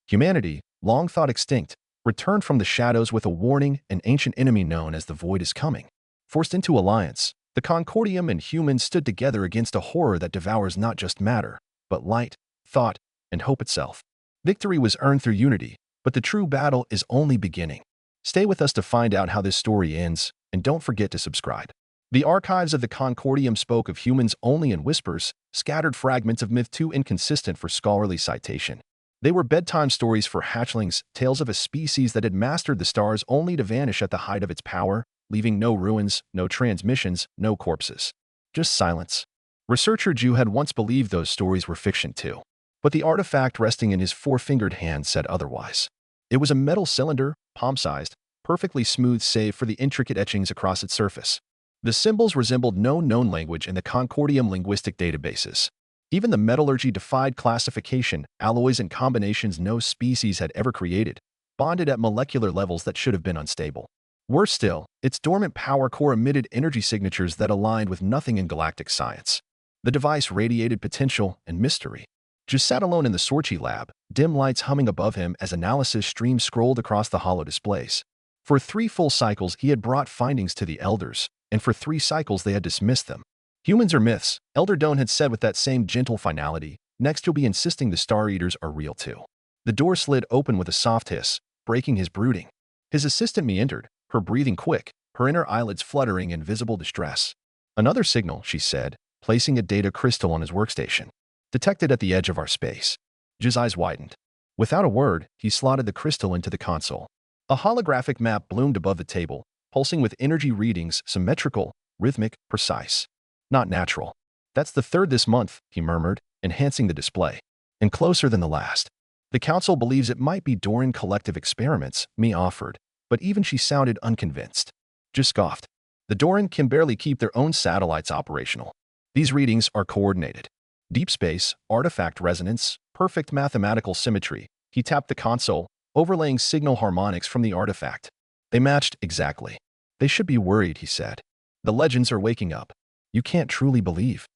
Humanity, long thought extinct, returned from the shadows with a warning: an ancient enemy known as the Void is coming. Forced into alliance, the Concordium and humans stood together against a horror that devours not just matter, but light, thought, and hope itself. Victory was earned through unity, but the true battle is only beginning. Stay with us to find out how this story ends, and don't forget to subscribe. The archives of the Concordium spoke of humans only in whispers, scattered fragments of myth too inconsistent for scholarly citation. They were bedtime stories for hatchlings, tales of a species that had mastered the stars only to vanish at the height of its power, leaving no ruins, no transmissions, no corpses. Just silence. Researcher Jew had once believed those stories were fiction too. But the artifact resting in his four-fingered hand said otherwise. It was a metal cylinder, palm-sized, perfectly smooth save for the intricate etchings across its surface. The symbols resembled no known language in the Concordium linguistic databases. Even the metallurgy defied classification, alloys and combinations no species had ever created, bonded at molecular levels that should have been unstable. Worse still, its dormant power core emitted energy signatures that aligned with nothing in galactic science. The device radiated potential and mystery. Just sat alone in the Sorchi lab, dim lights humming above him as analysis streams scrolled across the hollow displays. For 3 full cycles he had brought findings to the Elders, and for 3 cycles they had dismissed them. Humans are myths, Elder Doan had said with that same gentle finality. Next you'll be insisting the Star Eaters are real too. The door slid open with a soft hiss, breaking his brooding. His assistant me-entered, her breathing quick, her inner eyelids fluttering in visible distress. Another signal, she said, placing a data crystal on his workstation. Detected at the edge of our space. J's eyes widened. Without a word, he slotted the crystal into the console. A holographic map bloomed above the table, pulsing with energy readings, symmetrical, rhythmic, precise. Not natural. That's the 3rd this month, he murmured, enhancing the display. And closer than the last. The council believes it might be Doran collective experiments, me offered, but even she sounded unconvinced. Just scoffed. The Doran can barely keep their own satellites operational. These readings are coordinated. Deep space, artifact resonance, perfect mathematical symmetry. He tapped the console, overlaying signal harmonics from the artifact. They matched exactly. They should be worried, he said. The legends are waking up. You can't truly believe.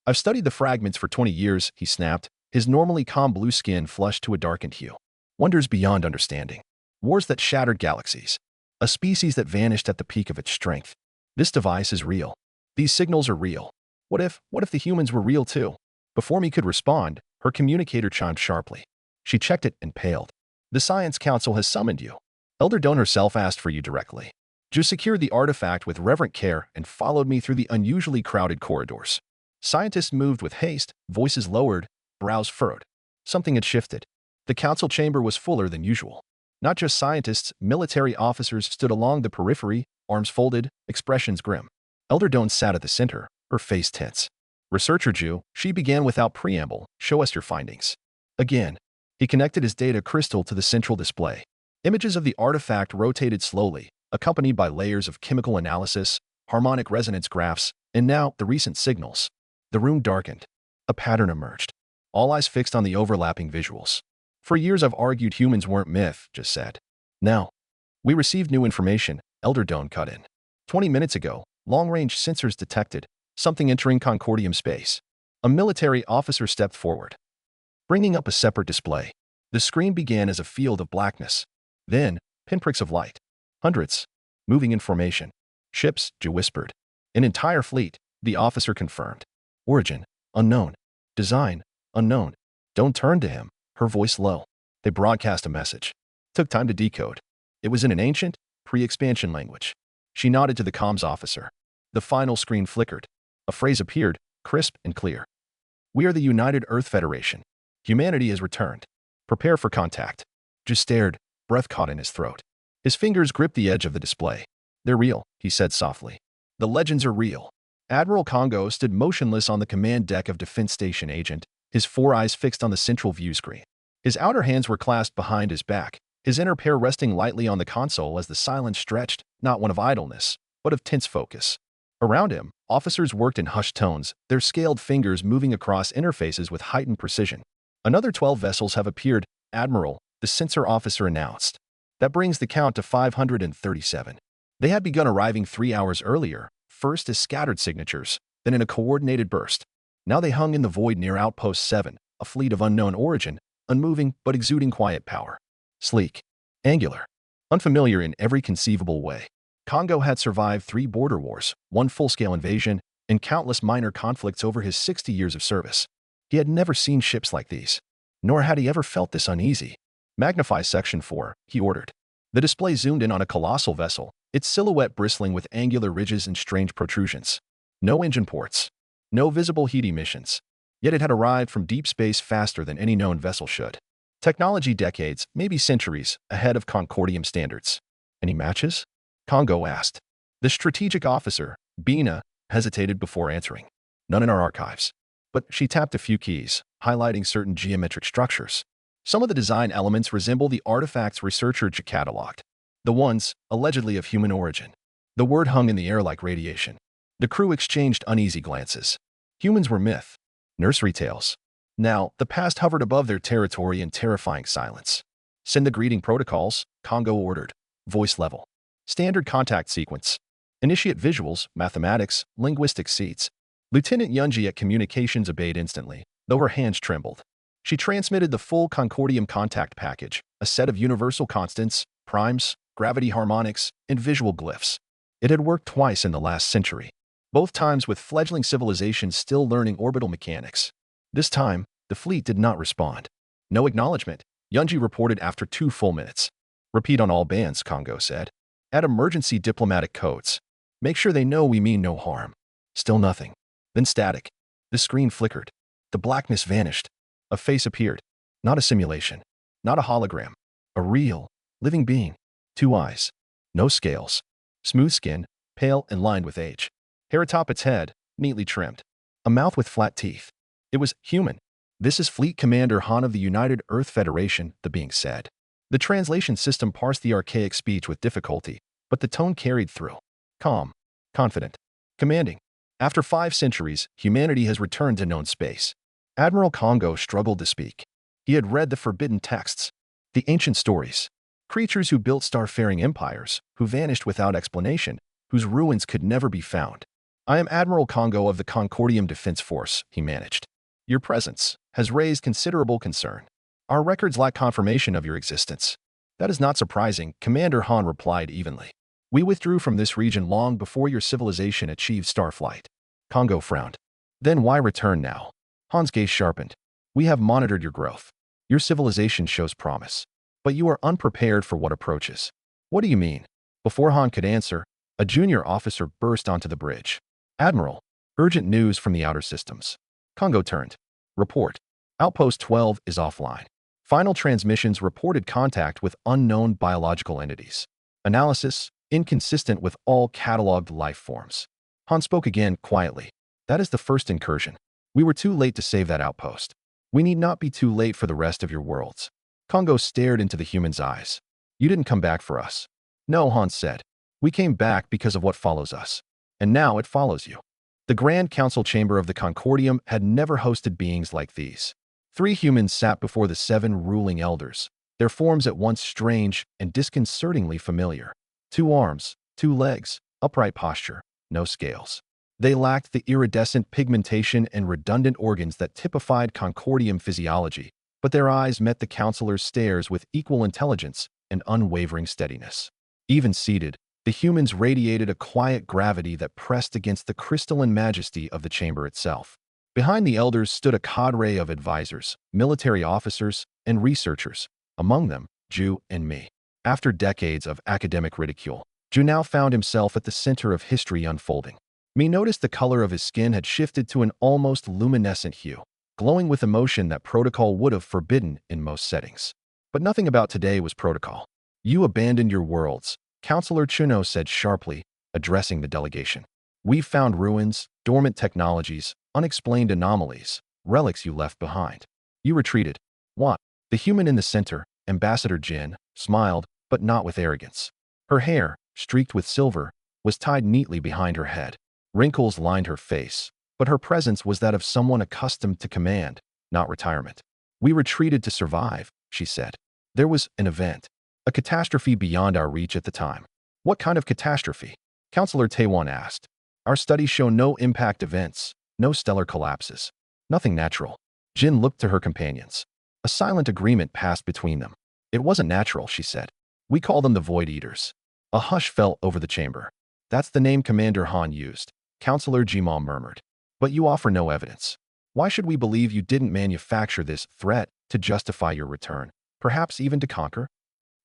I've studied the fragments for 20 years, he snapped, his normally calm blue skin flushed to a darkened hue. Wonders beyond understanding. Wars that shattered galaxies. A species that vanished at the peak of its strength. This device is real. These signals are real. What if the humans were real too? Before me could respond, her communicator chimed sharply. She checked it and paled. The Science Council has summoned you. Elder Doan herself asked for you directly. Ju secured the artifact with reverent care and followed me through the unusually crowded corridors. Scientists moved with haste, voices lowered, brows furrowed. Something had shifted. The council chamber was fuller than usual. Not just scientists, military officers stood along the periphery, arms folded, expressions grim. Elder Doan sat at the center, her face tense. Researcher Jew, she began without preamble, show us your findings. Again, he connected his data crystal to the central display. Images of the artifact rotated slowly, accompanied by layers of chemical analysis, harmonic resonance graphs, and now the recent signals. The room darkened. A pattern emerged. All eyes fixed on the overlapping visuals. For years I've argued humans weren't myth, just said. Now, we received new information, Elder Doan cut in. 20 minutes ago, long-range sensors detected something entering Concordium space. A military officer stepped forward, bringing up a separate display. The screen began as a field of blackness. Then, pinpricks of light. Hundreds. Moving in formation. Ships, Jew whispered. An entire fleet, the officer confirmed. Origin, unknown. Design, unknown. Don't turn to him, her voice low. They broadcast a message. Took time to decode. It was in an ancient, pre-expansion language. She nodded to the comms officer. The final screen flickered. A phrase appeared, crisp and clear. We are the United Earth Federation. Humanity has returned. Prepare for contact. Just stared, breath caught in his throat. His fingers gripped the edge of the display. They're real, he said softly. The legends are real. Admiral Congo stood motionless on the command deck of Defense Station Agent, his 4 eyes fixed on the central view screen. His outer hands were clasped behind his back, his inner pair resting lightly on the console as the silence stretched, not one of idleness, but of tense focus. Around him, officers worked in hushed tones, their scaled fingers moving across interfaces with heightened precision. Another 12 vessels have appeared, Admiral, the sensor officer announced. That brings the count to 537. They had begun arriving 3 hours earlier, first as scattered signatures, then in a coordinated burst. Now they hung in the void near Outpost 7, a fleet of unknown origin, unmoving but exuding quiet power. Sleek, angular, unfamiliar in every conceivable way. Congo had survived 3 border wars, 1 full-scale invasion, and countless minor conflicts over his 60 years of service. He had never seen ships like these, nor had he ever felt this uneasy. "Magnify Section 4, he ordered. The display zoomed in on a colossal vessel, its silhouette bristling with angular ridges and strange protrusions. No engine ports, no visible heat emissions. Yet it had arrived from deep space faster than any known vessel should. Technology decades, maybe centuries, ahead of Concordium standards. "Any matches?" Congo asked. The strategic officer, Bina, hesitated before answering. "None in our archives." But she tapped a few keys, highlighting certain geometric structures. Some of the design elements resemble the artifacts researchers cataloged, the ones, allegedly of human origin. The word hung in the air like radiation. The crew exchanged uneasy glances. Humans were myth, nursery tales. Now, the past hovered above their territory in terrifying silence. "Send the greeting protocols," Congo ordered, voice level. "Standard contact sequence. Initiate visuals, mathematics, linguistic seats." Lieutenant Yunji at communications obeyed instantly, though her hands trembled. She transmitted the full Concordium contact package, a set of universal constants, primes, gravity harmonics, and visual glyphs. It had worked twice in the last century, both times with fledgling civilizations still learning orbital mechanics. This time, the fleet did not respond. "No acknowledgement," Yunji reported after 2 full minutes. "Repeat on all bands," Congo said. "Add emergency diplomatic codes. Make sure they know we mean no harm." Still nothing. Then static. The screen flickered. The blackness vanished. A face appeared. Not a simulation. Not a hologram. A real, living being. 2 eyes. No scales. Smooth skin, pale and lined with age. Hair atop its head, neatly trimmed. A mouth with flat teeth. It was human. "This is Fleet Commander Han of the United Earth Federation," the being said. The translation system parsed the archaic speech with difficulty, but the tone carried through. Calm. Confident. Commanding. "After 5 centuries, humanity has returned to known space." Admiral Congo struggled to speak. He had read the forbidden texts, the ancient stories. Creatures who built starfaring empires, who vanished without explanation, whose ruins could never be found. "I am Admiral Congo of the Concordium Defense Force," he managed. "Your presence has raised considerable concern. Our records lack confirmation of your existence." "That is not surprising," Commander Han replied evenly. "We withdrew from this region long before your civilization achieved starflight." Congo frowned. "Then why return now?" Han's gaze sharpened. "We have monitored your growth. Your civilization shows promise. But you are unprepared for what approaches." "What do you mean?" Before Han could answer, a junior officer burst onto the bridge. "Admiral, urgent news from the outer systems." Congo turned. "Report. Outpost 12 is offline. Final transmissions reported contact with unknown biological entities. Analysis, inconsistent with all cataloged life forms." Han spoke again quietly. "That is the first incursion. We were too late to save that outpost. We need not be too late for the rest of your worlds." Congo stared into the human's eyes. "You didn't come back for us." "No," Han said. "We came back because of what follows us. And now it follows you." The Grand Council chamber of the Concordium had never hosted beings like these. 3 humans sat before the 7 ruling elders, their forms at once strange and disconcertingly familiar. 2 arms, 2 legs, upright posture, no scales. They lacked the iridescent pigmentation and redundant organs that typified Concordium physiology, but their eyes met the counselor's stares with equal intelligence and unwavering steadiness. Even seated, the humans radiated a quiet gravity that pressed against the crystalline majesty of the chamber itself. Behind the elders stood a cadre of advisors, military officers, and researchers, among them, Ju and me. After decades of academic ridicule, Ju now found himself at the center of history unfolding. Me noticed the color of his skin had shifted to an almost luminescent hue, glowing with emotion that protocol would have forbidden in most settings. But nothing about today was protocol. "You abandoned your worlds," Counselor Chuno said sharply, addressing the delegation. "We've found ruins, dormant technologies, unexplained anomalies, relics you left behind. You retreated." "What?" The human in the center, Ambassador Jin, smiled, but not with arrogance. Her hair, streaked with silver, was tied neatly behind her head. Wrinkles lined her face, but her presence was that of someone accustomed to command, not retirement. "We retreated to survive," she said. "There was an event, a catastrophe beyond our reach at the time." "What kind of catastrophe?" Counselor Taiwan asked. "Our studies show no impact events, no stellar collapses. Nothing natural." Jin looked to her companions. A silent agreement passed between them. It wasn't natural, she said. We call them the Void Eaters. A hush fell over the chamber. That's the name Commander Han used, Counselor Jima murmured. But you offer no evidence. Why should we believe you didn't manufacture this threat to justify your return, perhaps even to conquer?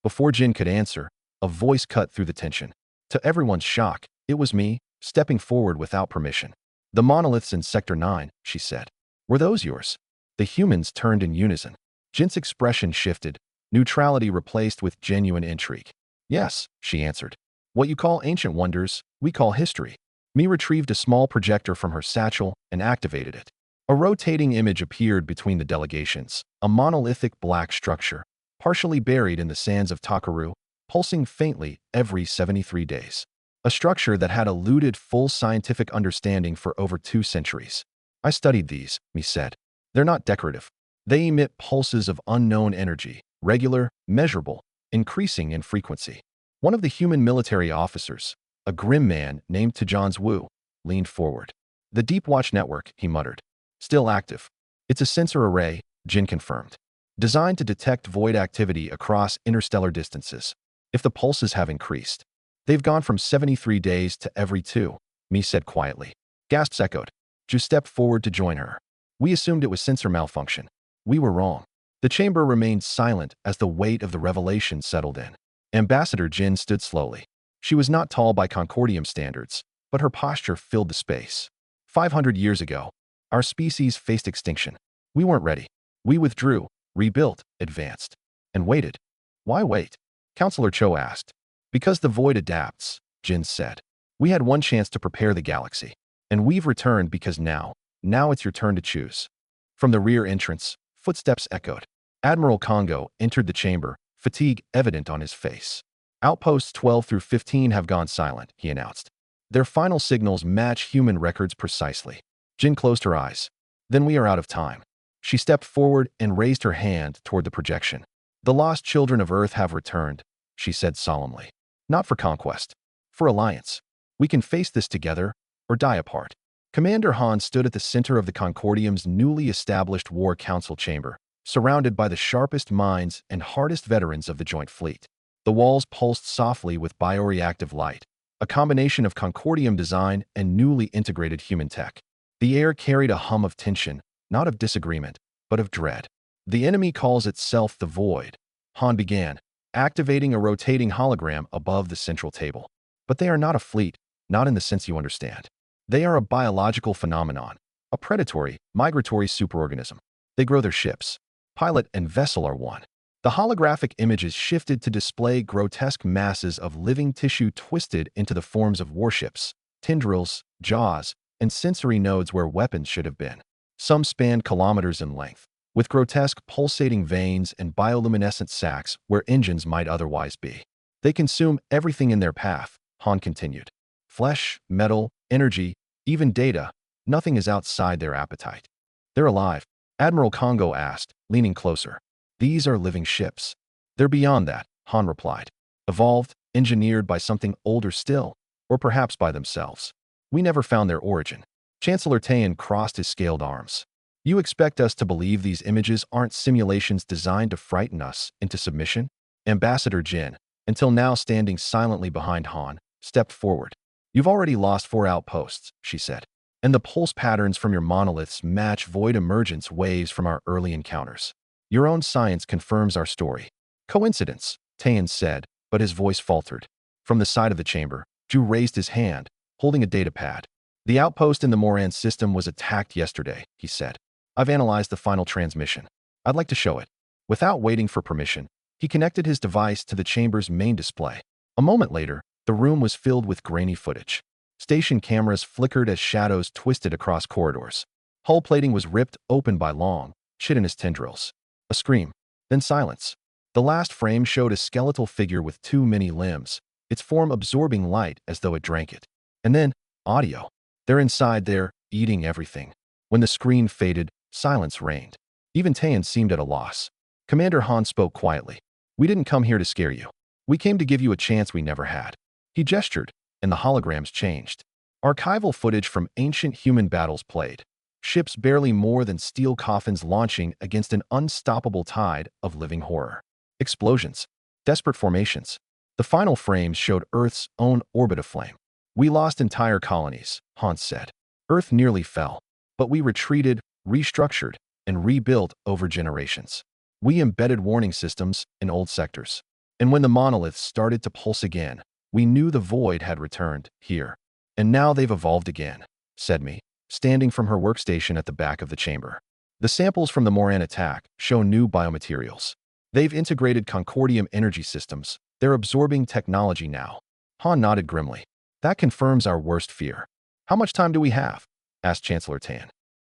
Before Jin could answer, a voice cut through the tension. To everyone's shock, it was me, stepping forward without permission. The monoliths in Sector 9, she said. Were those yours? The humans turned in unison. Jin's expression shifted, neutrality replaced with genuine intrigue. Yes, she answered. What you call ancient wonders, we call history. Mi retrieved a small projector from her satchel and activated it. A rotating image appeared between the delegations, a monolithic black structure, partially buried in the sands of Takaru, pulsing faintly every 73 days. A structure that had eluded full scientific understanding for over 2 centuries. I studied these, Mi said. They're not decorative. They emit pulses of unknown energy, regular, measurable, increasing in frequency. One of the human military officers, a grim man named Tajan's Wu, leaned forward. The Deep Watch Network, he muttered. Still active. It's a sensor array, Jin confirmed. Designed to detect void activity across interstellar distances. If the pulses have increased, they've gone from 73 days to every 2, Mi said quietly. Gasps echoed. Ju stepped forward to join her. We assumed it was sensor malfunction. We were wrong. The chamber remained silent as the weight of the revelation settled in. Ambassador Jin stood slowly. She was not tall by Concordium standards, but her posture filled the space. 500 years ago, our species faced extinction. We weren't ready. We withdrew, rebuilt, advanced, and waited. Why wait? Counselor Cho asked. Because the void adapts, Jin said. We had one chance to prepare the galaxy, and we've returned because now it's your turn to choose. From the rear entrance, footsteps echoed. Admiral Congo entered the chamber, fatigue evident on his face. Outposts 12 through 15 have gone silent, he announced. Their final signals match human records precisely. Jin closed her eyes. Then we are out of time. She stepped forward and raised her hand toward the projection. The lost children of Earth have returned, she said solemnly. Not for conquest, for alliance. We can face this together or die apart. Commander Han stood at the center of the Concordium's newly established War Council chamber, surrounded by the sharpest minds and hardest veterans of the Joint Fleet. The walls pulsed softly with bioreactive light, a combination of Concordium design and newly integrated human tech. The air carried a hum of tension, not of disagreement, but of dread. The enemy calls itself the Void, Han began, activating a rotating hologram above the central table. But they are not a fleet, not in the sense you understand. They are a biological phenomenon, a predatory, migratory superorganism. They grow their ships. Pilot and vessel are one. The holographic images shifted to display grotesque masses of living tissue twisted into the forms of warships, tendrils, jaws, and sensory nodes where weapons should have been. Some spanned kilometers in length, with grotesque pulsating veins and bioluminescent sacs where engines might otherwise be. They consume everything in their path, Han continued. Flesh, metal, energy, even data, nothing is outside their appetite. They're alive, Admiral Congo asked, leaning closer. These are living ships. They're beyond that, Han replied. Evolved, engineered by something older still, or perhaps by themselves. We never found their origin. Chancellor Tayan crossed his scaled arms. You expect us to believe these images aren't simulations designed to frighten us into submission? Ambassador Jin, until now standing silently behind Han, stepped forward. You've already lost 4 outposts, she said. And the pulse patterns from your monoliths match void emergence waves from our early encounters. Your own science confirms our story. Coincidence, Tayan said, but his voice faltered. From the side of the chamber, Ju raised his hand, holding a datapad. The outpost in the Moran system was attacked yesterday, he said. I've analyzed the final transmission. I'd like to show it. Without waiting for permission, he connected his device to the chamber's main display. A moment later, the room was filled with grainy footage. Station cameras flickered as shadows twisted across corridors. Hull plating was ripped open by long, chitinous tendrils. A scream, then silence. The last frame showed a skeletal figure with too many limbs, its form absorbing light as though it drank it. And then, audio. They're inside there, eating everything. When the screen faded, silence reigned. Even Tayan seemed at a loss. Commander Han spoke quietly. We didn't come here to scare you. We came to give you a chance we never had. He gestured, and the holograms changed. Archival footage from ancient human battles played. ships barely more than steel coffins launching against an unstoppable tide of living horror. Explosions, desperate formations. The final frames showed Earth's own orbit aflame. We lost entire colonies, Hans said. Earth nearly fell, but we retreated, restructured, and rebuilt over generations. We embedded warning systems in old sectors. And when the monoliths started to pulse again, we knew the void had returned here. And now they've evolved again, said Me, standing from her workstation at the back of the chamber. The samples from the Moran attack show new biomaterials. They've integrated Concordium energy systems. They're absorbing technology now. Han nodded grimly. That confirms our worst fear. How much time do we have? Asked Chancellor Tan.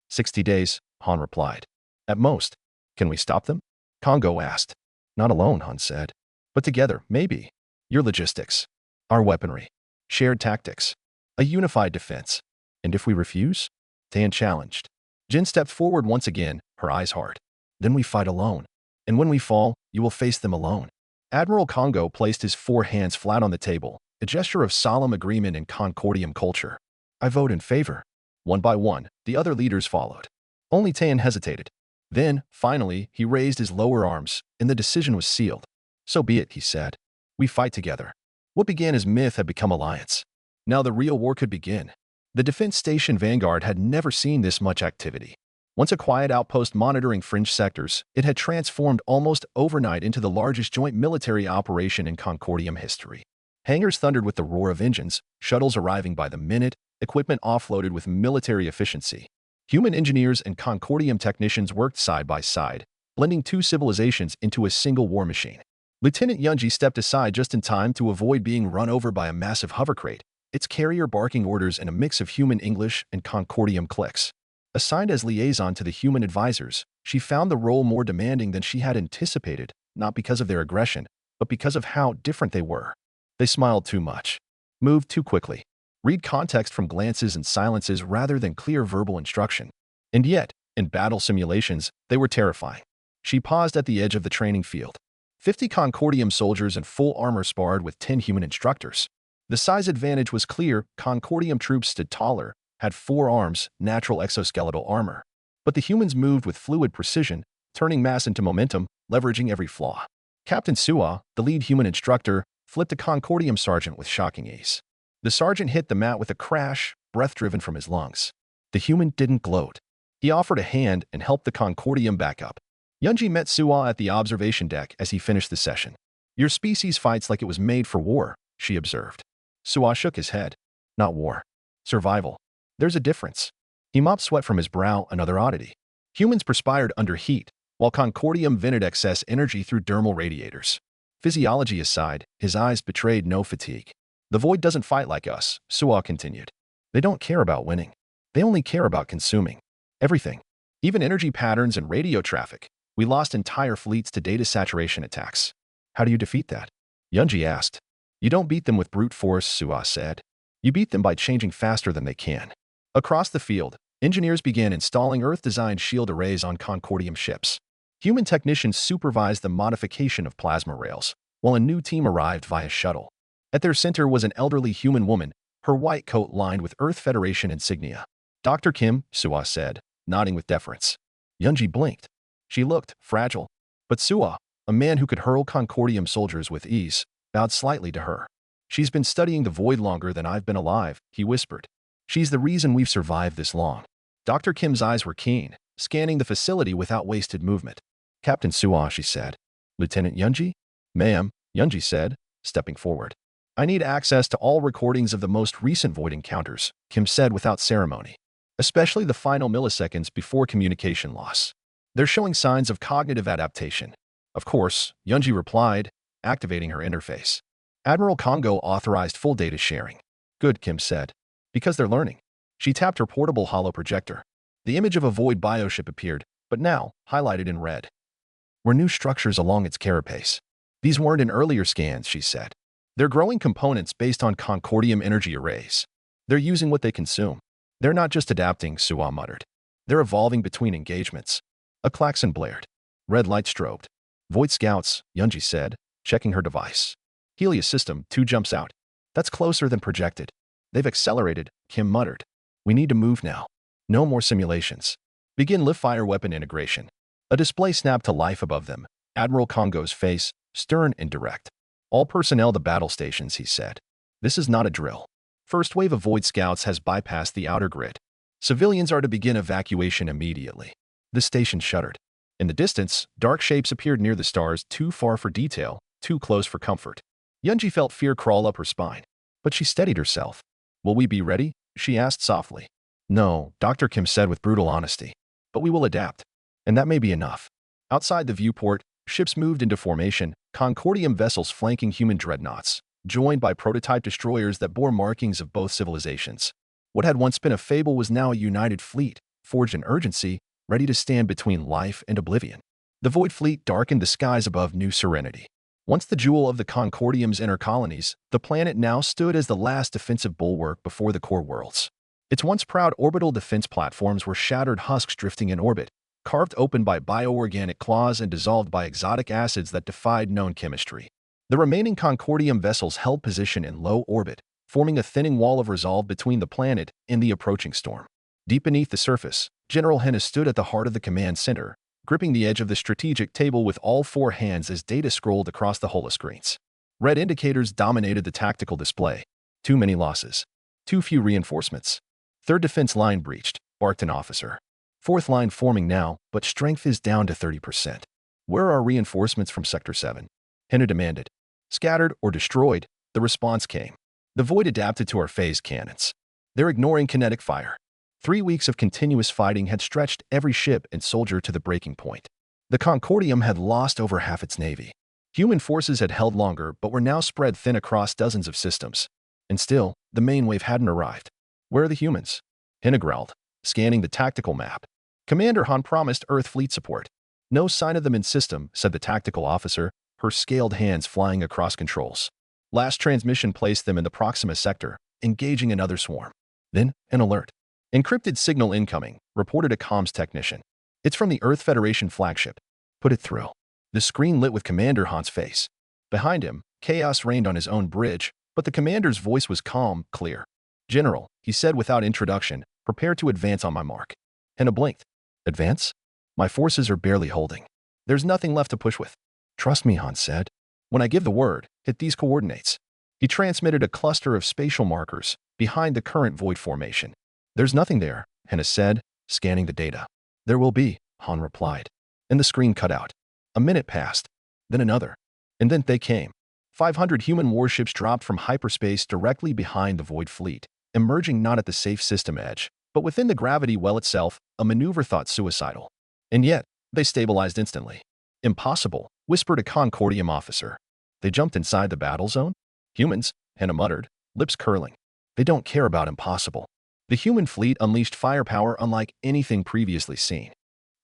60 days, Han replied. At most. Can we stop them? Congo asked. Not alone, Han said. But together, maybe. Your logistics. Our weaponry. Shared tactics. A unified defense. And if we refuse? Tan challenged. Jin stepped forward once again, her eyes hard. Then we fight alone. And when we fall, you will face them alone. Admiral Congo placed his 4 hands flat on the table, a gesture of solemn agreement in Concordium culture. I vote in favor. One by one, the other leaders followed. Only Tan hesitated. Then, finally, he raised his lower arms, and the decision was sealed. So be it, he said. We fight together. What began as myth had become alliance. Now the real war could begin. The defense station Vanguard had never seen this much activity. Once a quiet outpost monitoring fringe sectors, it had transformed almost overnight into the largest joint military operation in Concordium history. Hangars thundered with the roar of engines, shuttles arriving by the minute, equipment offloaded with military efficiency. Human engineers and Concordium technicians worked side by side, blending 2 civilizations into a single war machine. Lieutenant Yunji stepped aside just in time to avoid being run over by a massive hovercrate, its carrier barking orders in a mix of human English and Concordium clicks. Assigned as liaison to the human advisors, she found the role more demanding than she had anticipated, not because of their aggression, but because of how different they were. They smiled too much, moved too quickly, read context from glances and silences rather than clear verbal instruction. And yet, in battle simulations, they were terrifying. She paused at the edge of the training field. 50 Concordium soldiers in full armor sparred with 10 human instructors. The size advantage was clear. Concordium troops stood taller, had 4 arms, natural exoskeletal armor. But the humans moved with fluid precision, turning mass into momentum, leveraging every flaw. Captain Sua, the lead human instructor, flipped a Concordium sergeant with shocking ease. The sergeant hit the mat with a crash, breath driven from his lungs. The human didn't gloat. He offered a hand and helped the Concordium back up. Yunji met Sua at the observation deck as he finished the session. Your species fights like it was made for war, she observed. Sua shook his head. Not war. Survival. There's a difference. He mopped sweat from his brow, another oddity. Humans perspired under heat, while Concordium vented excess energy through dermal radiators. Physiology aside, his eyes betrayed no fatigue. The void doesn't fight like us, Sua continued. They don't care about winning. They only care about consuming. Everything. Even energy patterns and radio traffic. We lost entire fleets to data saturation attacks. How do you defeat that? Yunji asked. You don't beat them with brute force, Sua said. You beat them by changing faster than they can. Across the field, engineers began installing Earth-designed shield arrays on Concordium ships. Human technicians supervised the modification of plasma rails, while a new team arrived via shuttle. At their center was an elderly human woman, her white coat lined with Earth Federation insignia. Dr. Kim, Sua said, nodding with deference. Yunji blinked. She looked fragile. But Sua, a man who could hurl Concordium soldiers with ease, bowed slightly to her. She's been studying the void longer than I've been alive, he whispered. She's the reason we've survived this long. Dr. Kim's eyes were keen, scanning the facility without wasted movement. Captain Sua, she said. Lieutenant Yunji? Ma'am, Yunji said, stepping forward. I need access to all recordings of the most recent void encounters, Kim said without ceremony. Especially the final milliseconds before communication loss. They're showing signs of cognitive adaptation. Of course, Yunji replied, activating her interface. Admiral Congo authorized full data sharing. Good, Kim said. Because they're learning. She tapped her portable holo projector. The image of a void bioship appeared, but now highlighted in red. Were new structures along its carapace. These weren't in earlier scans, she said. They're growing components based on Concordium energy arrays. They're using what they consume. They're not just adapting, Sua muttered. They're evolving between engagements. A klaxon blared. Red light strobed. Void scouts, Yunji said, checking her device. Helios system 2 jumps out. That's closer than projected. They've accelerated, Kim muttered. We need to move now. No more simulations. Begin live-fire weapon integration. A display snapped to life above them. Admiral Congo's face, stern and direct. All personnel to battle stations, he said. This is not a drill. First wave of Void Scouts has bypassed the outer grid. Civilians are to begin evacuation immediately. The station shuddered. In the distance, dark shapes appeared near the stars, too far for detail, too close for comfort. Yunji felt fear crawl up her spine. But she steadied herself. Will we be ready? She asked softly. No, Dr. Kim said with brutal honesty. But we will adapt. And that may be enough. Outside the viewport, ships moved into formation, Concordium vessels flanking human dreadnoughts, joined by prototype destroyers that bore markings of both civilizations. What had once been a fable was now a united fleet, forged in urgency, ready to stand between life and oblivion. The Void Fleet darkened the skies above New Serenity. Once the jewel of the Concordium's inner colonies, the planet now stood as the last defensive bulwark before the core worlds. Its once proud orbital defense platforms were shattered husks drifting in orbit, carved open by bioorganic claws and dissolved by exotic acids that defied known chemistry. The remaining Concordium vessels held position in low orbit, forming a thinning wall of resolve between the planet and the approaching storm. Deep beneath the surface, General Henna stood at the heart of the command center, gripping the edge of the strategic table with all four hands as data scrolled across the holoscreens. Red indicators dominated the tactical display. Too many losses. Too few reinforcements. Third defense line breached, barked an officer. Fourth line forming now, but strength is down to 30%. Where are reinforcements from Sector 7? Henna demanded. Scattered or destroyed, the response came. The Void adapted to our phase cannons. They're ignoring kinetic fire. 3 weeks of continuous fighting had stretched every ship and soldier to the breaking point. The Concordium had lost over half its navy. Human forces had held longer but were now spread thin across dozens of systems. And still, the main wave hadn't arrived. Where are the humans? Henna growled, scanning the tactical map. Commander Han promised Earth fleet support. No sign of them in system, said the tactical officer, her scaled hands flying across controls. Last transmission placed them in the Proxima sector, engaging another swarm. Then, an alert. Encrypted signal incoming, reported a comms technician. It's from the Earth Federation flagship. Put it through. The screen lit with Commander Han's face. Behind him, chaos reigned on his own bridge, but the commander's voice was calm, clear. General, he said without introduction, prepare to advance on my mark. Henna blinked. Advance? My forces are barely holding. There's nothing left to push with. Trust me, Han said. When I give the word, hit these coordinates. He transmitted a cluster of spatial markers behind the current void formation. There's nothing there, Henna said, scanning the data. There will be, Han replied. And the screen cut out. A minute passed. Then another. And then they came. 500 human warships dropped from hyperspace directly behind the Void Fleet, emerging not at the safe system edge, but within the gravity well itself, a maneuver thought suicidal. And yet, they stabilized instantly. Impossible, whispered a Concordium officer. They jumped inside the battle zone? Humans, Henna muttered, lips curling. They don't care about impossible. The human fleet unleashed firepower unlike anything previously seen.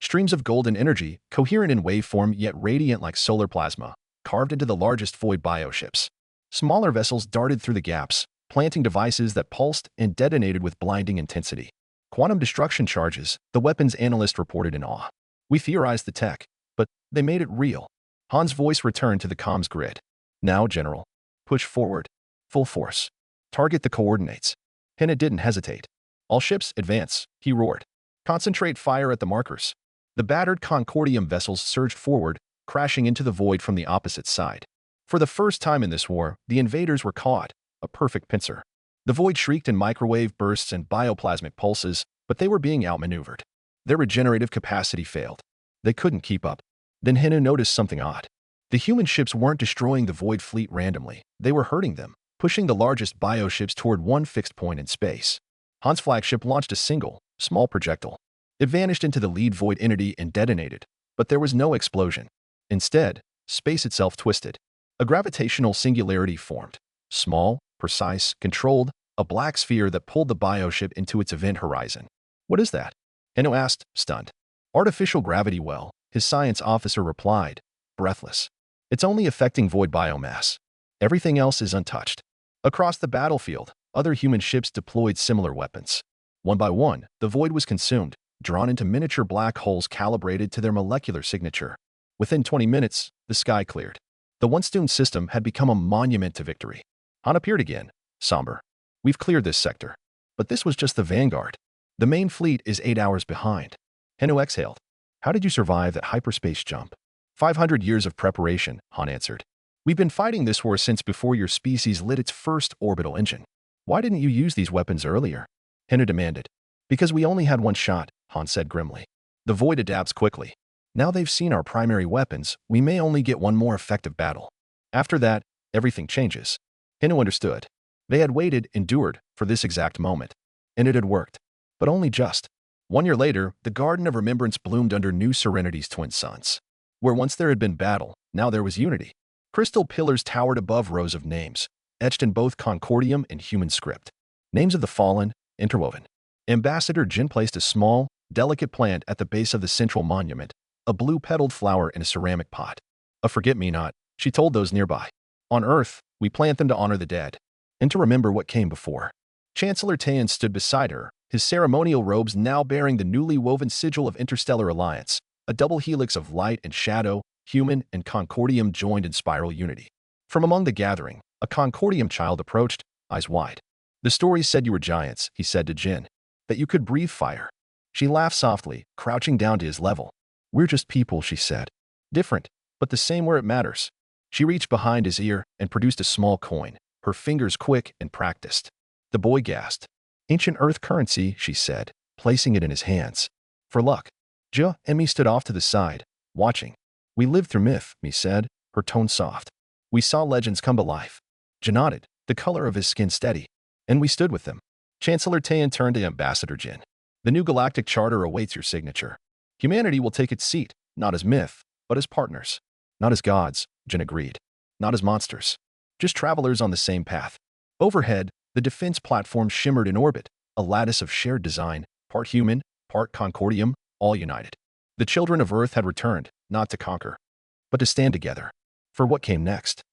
Streams of golden energy, coherent in waveform yet radiant like solar plasma, carved into the largest void bioships. Smaller vessels darted through the gaps, planting devices that pulsed and detonated with blinding intensity. Quantum destruction charges, the weapons analyst reported in awe. We theorized the tech, but they made it real. Han's voice returned to the comms grid. Now, General. Push forward. Full force. Target the coordinates. Henna didn't hesitate. All ships, advance, he roared. Concentrate fire at the markers. The battered Concordium vessels surged forward, crashing into the void from the opposite side. For the first time in this war, the invaders were caught, a perfect pincer. The void shrieked in microwave bursts and bioplasmic pulses, but they were being outmaneuvered. Their regenerative capacity failed. They couldn't keep up. Then Henna noticed something odd. The human ships weren't destroying the Void Fleet randomly. They were hurting them, pushing the largest bioships toward one fixed point in space. Han's flagship launched a single, small projectile. It vanished into the lead void entity and detonated, but there was no explosion. Instead, space itself twisted. A gravitational singularity formed. Small, precise, controlled, a black sphere that pulled the bioship into its event horizon. What is that? Henna asked, stunned. Artificial gravity well, his science officer replied, breathless. It's only affecting void biomass. Everything else is untouched. Across the battlefield, other human ships deployed similar weapons. One by one, the void was consumed, drawn into miniature black holes calibrated to their molecular signature. Within 20 minutes, the sky cleared. The once doomed system had become a monument to victory. Han appeared again, somber. We've cleared this sector. But this was just the vanguard. The main fleet is 8 hours behind. Henu exhaled. How did you survive that hyperspace jump? 500 years of preparation, Han answered. We've been fighting this war since before your species lit its first orbital engine. Why didn't you use these weapons earlier? Henu demanded. Because we only had one shot, Han said grimly. The void adapts quickly. Now they've seen our primary weapons, we may only get one more effective battle. After that, everything changes. Henu understood. They had waited, endured, for this exact moment. And it had worked. But only just. 1 year later, the Garden of Remembrance bloomed under New Serenity's twin suns. Where once there had been battle, now there was unity. Crystal pillars towered above rows of names, etched in both Concordium and human script. Names of the fallen, interwoven. Ambassador Jin placed a small, delicate plant at the base of the central monument, a blue-petaled flower in a ceramic pot. A forget-me-not, she told those nearby. On Earth, we plant them to honor the dead, and to remember what came before. Chancellor Tayan stood beside her, his ceremonial robes now bearing the newly woven sigil of interstellar alliance, a double helix of light and shadow, human and Concordium joined in spiral unity. From among the gathering, a Concordium child approached, eyes wide. The stories said you were giants, he said to Jin, that you could breathe fire. She laughed softly, crouching down to his level. We're just people, she said. Different, but the same where it matters. She reached behind his ear and produced a small coin, her fingers quick and practiced. The boy gasped. Ancient Earth currency, she said, placing it in his hands. For luck. Ja and me stood off to the side, watching. We lived through myth, me said, her tone soft. We saw legends come to life. Ja nodded, the color of his skin steady. And we stood with them. Chancellor Tayan turned to Ambassador Jin. The new galactic charter awaits your signature. Humanity will take its seat, not as myth, but as partners. Not as gods, Jin agreed. Not as monsters. Just travelers on the same path. Overhead, the defense platform shimmered in orbit, a lattice of shared design, part human, part Concordium, all united. The children of Earth had returned, not to conquer, but to stand together. For what came next?